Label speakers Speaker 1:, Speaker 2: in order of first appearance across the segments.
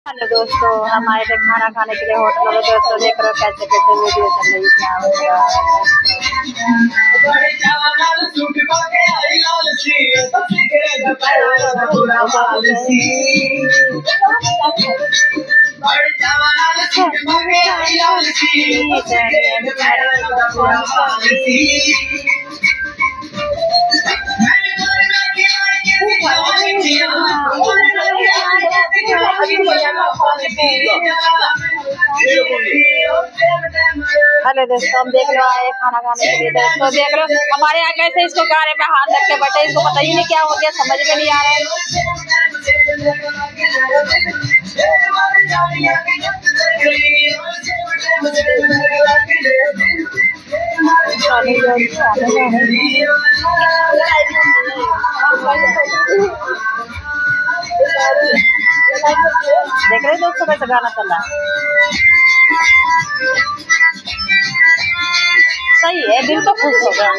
Speaker 1: Hello दोस्तों, हम आए थे खाना खाने के लिए होटल में। दोस्तों देख रहे हो कैसे कैसे वीडियो चल रही क्या हो रहा हेलो दोस्तों, हम देख लो आए खाना खाने के लिए। दोस्तों देख लो हमारे यहाँ कैसे इसको गाने पे हाथ रख के बैठे, इसको पता ही नहीं क्या हो गया, समझ में नहीं आ रहा है। देख रहे दोस्तों कैसे गाना चल रहा है, सही है, दिल तो खुश हो गया।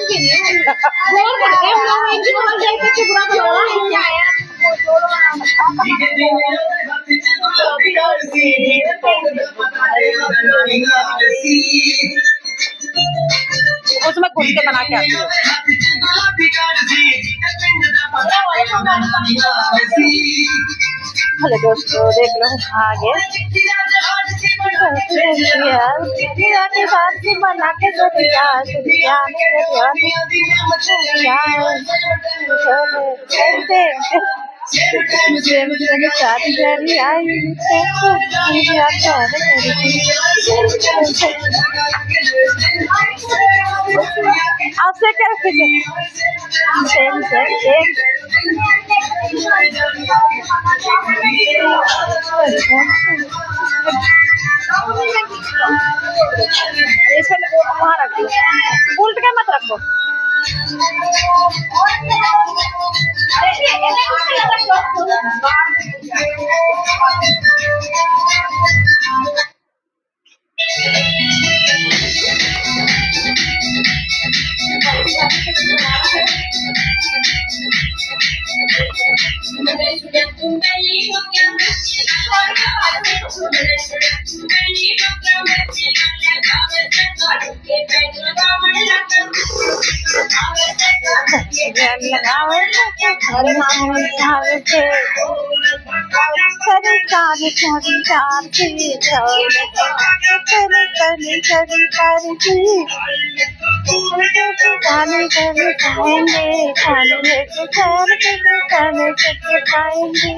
Speaker 1: उसमें घुस के बना के आती है। हेलो दोस्तों देख लो आगे बना के आपसे क्या रखेंगे सेम सेम सेम। इसमें वहाँ रख दो, उल्ट के मत रखो। खाएंगे